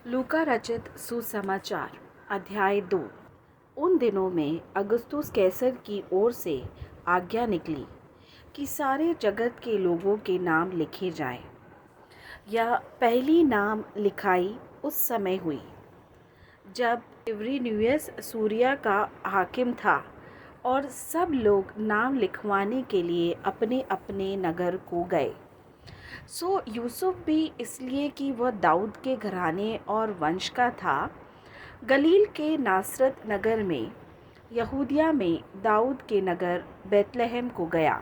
लूका रचित सुसमाचार अध्याय 2। उन दिनों में अगस्तुस कैसर की ओर से आज्ञा निकली कि सारे जगत के लोगों के नाम लिखे जाएं। यह पहली नाम लिखाई उस समय हुई जब क्विरिनियस सूरिया का हाकिम था और सब लोग नाम लिखवाने के लिए अपने अपने नगर को गए। सो यूसुफ भी, इसलिए कि वह दाऊद के घराने और वंश का था, गलील के नासरत नगर में यहूदिया में दाऊद के नगर बैतलहम को गया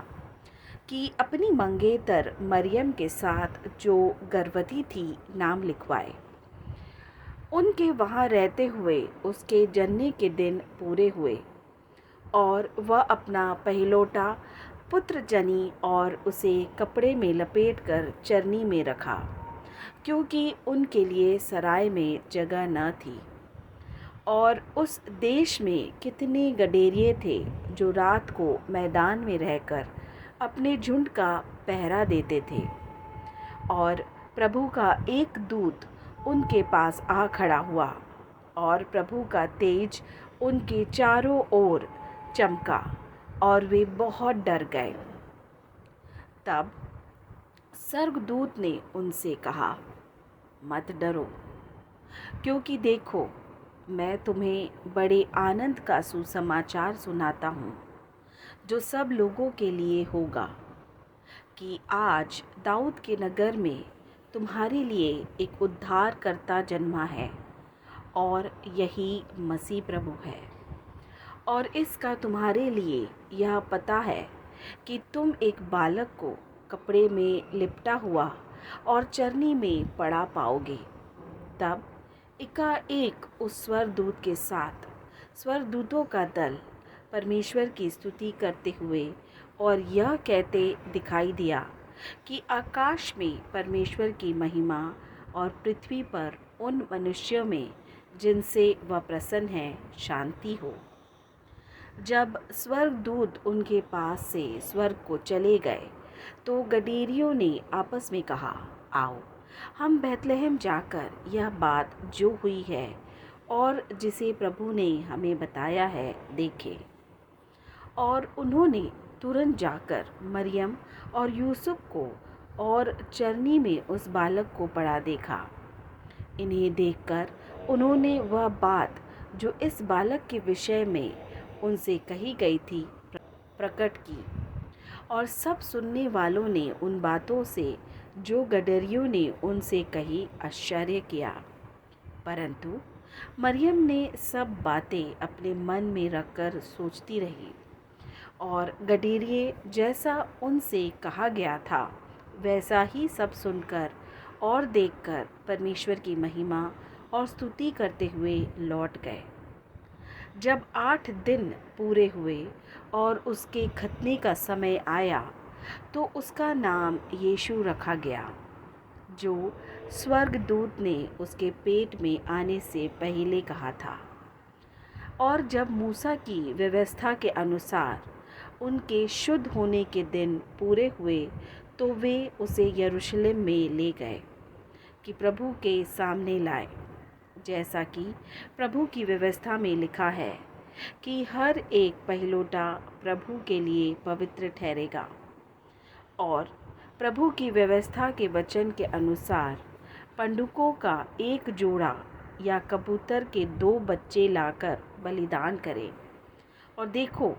कि अपनी मंगेतर मरियम के साथ जो गर्भवती थी नाम लिखवाए। उनके वहाँ रहते हुए उसके जन्ने के दिन पूरे हुए और वह अपना पहिलौठा पुत्र जनी और उसे कपड़े में लपेटकर चरनी में रखा, क्योंकि उनके लिए सराय में जगह न थी। और उस देश में कितने गडेरिये थे जो रात को मैदान में रहकर अपने झुंड का पहरा देते थे। और प्रभु का एक दूत उनके पास आ खड़ा हुआ और प्रभु का तेज उनके चारों ओर चमका और वे बहुत डर गए। तब स्वर्गदूत ने उनसे कहा, मत डरो, क्योंकि देखो, मैं तुम्हें बड़े आनंद का सुसमाचार सुनाता हूँ जो सब लोगों के लिए होगा, कि आज दाऊद के नगर में तुम्हारे लिए एक उद्धारकर्ता जन्मा है और यही मसीह प्रभु है। और इसका तुम्हारे लिए यह पता है कि तुम एक बालक को कपड़े में लिपटा हुआ और चरनी में पड़ा पाओगे। तब एकाएक उस स्वर्गदूत के साथ स्वर्गदूतों का दल परमेश्वर की स्तुति करते हुए और यह कहते दिखाई दिया कि आकाश में परमेश्वर की महिमा और पृथ्वी पर उन मनुष्यों में जिनसे वह प्रसन्न है शांति हो। जब स्वर्गदूत उनके पास से स्वर्ग को चले गए तो गडेरियों ने आपस में कहा, आओ हम बैतलहम जाकर यह बात जो हुई है और जिसे प्रभु ने हमें बताया है देखें। और उन्होंने तुरंत जाकर मरियम और यूसुफ को और चरनी में उस बालक को पड़ा देखा। इन्हें देखकर उन्होंने वह बात जो इस बालक के विषय में उनसे कही गई थी प्रकट की। और सब सुनने वालों ने उन बातों से जो गडरियों ने उनसे कही आश्चर्य किया। परंतु मरियम ने सब बातें अपने मन में रखकर सोचती रही और गडेरिये जैसा उनसे कहा गया था वैसा ही सब सुनकर और देखकर परमेश्वर की महिमा और स्तुति करते हुए लौट गए। जब 8 दिन पूरे हुए और उसके खतने का समय आया तो उसका नाम यीशु रखा गया, जो स्वर्गदूत ने उसके पेट में आने से पहले कहा था। और जब मूसा की व्यवस्था के अनुसार उनके शुद्ध होने के दिन पूरे हुए तो वे उसे यरूशलेम में ले गए कि प्रभु के सामने लाए, जैसा कि प्रभु की व्यवस्था में लिखा है कि हर एक पहिलौठा प्रभु के लिए पवित्र ठहरेगा। और प्रभु की व्यवस्था के वचन के अनुसार पंडुकों का एक जोड़ा या कबूतर के 2 बच्चे लाकर बलिदान करें। और देखो,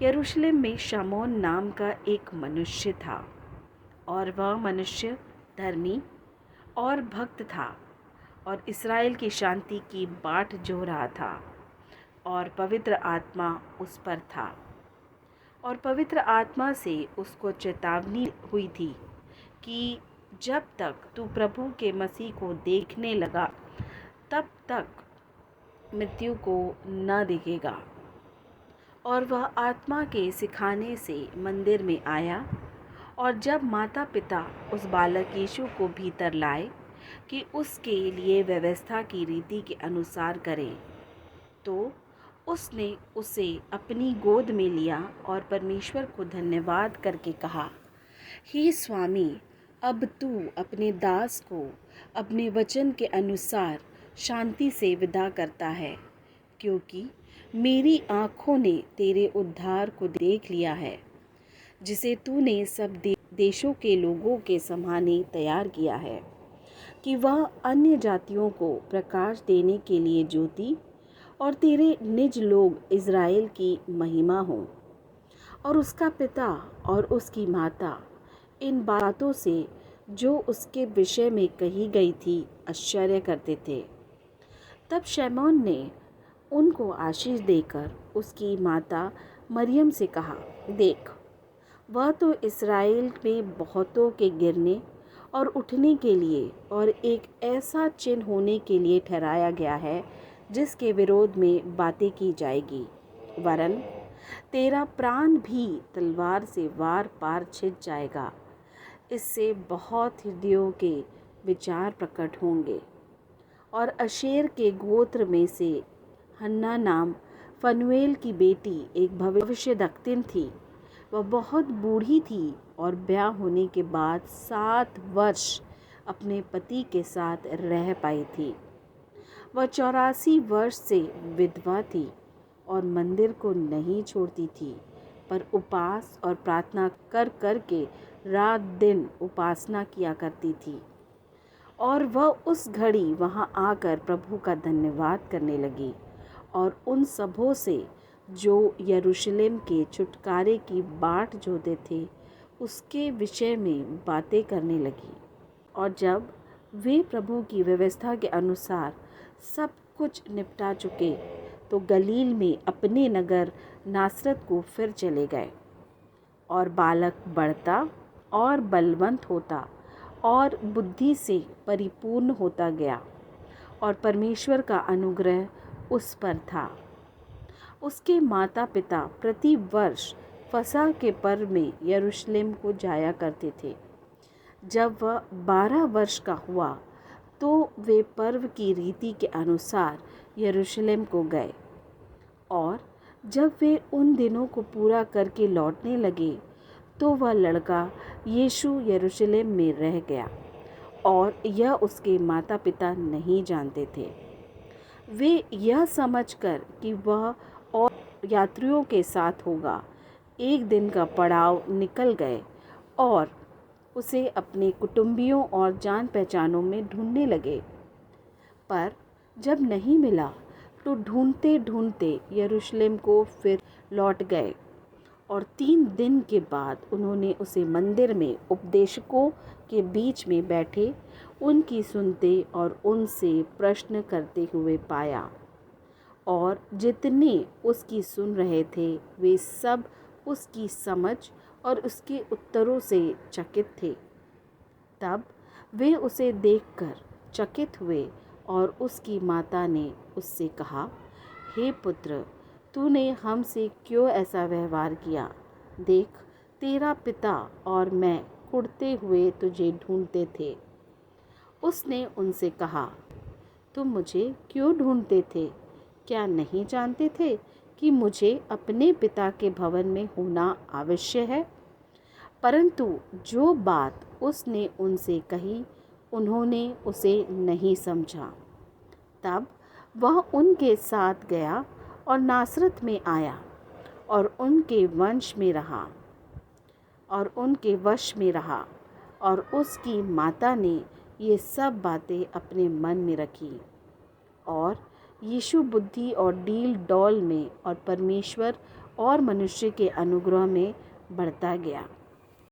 यरूशलेम में शमौन नाम का एक मनुष्य था और वह मनुष्य धर्मी और भक्त था और इस्राएल की शांति की बाट जो रहा था और पवित्र आत्मा उस पर था। और पवित्र आत्मा से उसको चेतावनी हुई थी कि जब तक तू प्रभु के मसीह को देखने लगा तब तक मृत्यु को न देखेगा। और वह आत्मा के सिखाने से मंदिर में आया। और जब माता पिता उस बालक यीशु को भीतर लाए कि उसके लिए व्यवस्था की रीति के अनुसार करें, तो उसने उसे अपनी गोद में लिया और परमेश्वर को धन्यवाद करके कहा, हे स्वामी, अब तू अपने दास को अपने वचन के अनुसार शांति से विदा करता है, क्योंकि मेरी आँखों ने तेरे उद्धार को देख लिया है, जिसे तूने सब देशों के लोगों के सामने तैयार किया है, कि वह अन्य जातियों को प्रकाश देने के लिए ज्योति और तेरे निज लोग इज़राइल की महिमा हो। और उसका पिता और उसकी माता इन बातों से जो उसके विषय में कही गई थी आश्चर्य करते थे। तब शमौन ने उनको आशीष देकर उसकी माता मरियम से कहा, देख, वह तो इस्राएल में बहुतों के गिरने और उठने के लिए और एक ऐसा चिन्ह होने के लिए ठहराया गया है जिसके विरोध में बातें की जाएगी, वरन तेरा प्राण भी तलवार से वार पार छिद जाएगा। इससे बहुत हृदयों के विचार प्रकट होंगे। और अशेर के गोत्र में से हन्ना नाम फनुएल की बेटी एक भविष्यद्वक्तिन थी। वह बहुत बूढ़ी थी और ब्याह होने के बाद 7 वर्ष अपने पति के साथ रह पाई थी। वह 84 वर्ष से विधवा थी और मंदिर को नहीं छोड़ती थी, पर उपवास और प्रार्थना कर कर के रात दिन उपासना किया करती थी। और वह उस घड़ी वहाँ आकर प्रभु का धन्यवाद करने लगी और उन सबों से जो यरूशलेम के छुटकारे की बाट जोहते थे उसके विषय में बातें करने लगी। और जब वे प्रभु की व्यवस्था के अनुसार सब कुछ निपटा चुके तो गलील में अपने नगर नासरत को फिर चले गए। और बालक बढ़ता और बलवंत होता और बुद्धि से परिपूर्ण होता गया और परमेश्वर का अनुग्रह उस पर था। उसके माता पिता प्रति वर्ष फसह के पर्व में यरूशलेम को जाया करते थे। जब वह 12 वर्ष का हुआ तो वे पर्व की रीति के अनुसार यरूशलेम को गए। और जब वे उन दिनों को पूरा करके लौटने लगे तो वह लड़का यीशु यरूशलेम में रह गया और यह उसके माता पिता नहीं जानते थे। वे यह समझकर कि वह और यात्रियों के साथ होगा एक दिन का पड़ाव निकल गए और उसे अपने कुटुंबियों और जान पहचानों में ढूंढने लगे। पर जब नहीं मिला तो ढूंढते ढूंढते यरूशलेम को फिर लौट गए। और 3 दिन के बाद उन्होंने उसे मंदिर में उपदेशकों के बीच में बैठे उनकी सुनते और उनसे प्रश्न करते हुए पाया। और जितने उसकी सुन रहे थे वे सब उसकी समझ और उसके उत्तरों से चकित थे। तब वे उसे देखकर चकित हुए और उसकी माता ने उससे कहा, हे पुत्र, तूने हमसे क्यों ऐसा व्यवहार किया? देख, तेरा पिता और मैं कुढ़ते हुए तुझे ढूंढते थे। उसने उनसे कहा, तुम मुझे क्यों ढूंढते थे? क्या नहीं जानते थे कि मुझे अपने पिता के भवन में होना आवश्यक है? परंतु जो बात उसने उनसे कही उन्होंने उसे नहीं समझा। तब वह उनके साथ गया और नासरत में आया और उनके वश में रहा और उसकी माता ने ये सब बातें अपने मन में रखी। और यीशु बुद्धि और डील डौल में और परमेश्वर और मनुष्य के अनुग्रह में बढ़ता गया।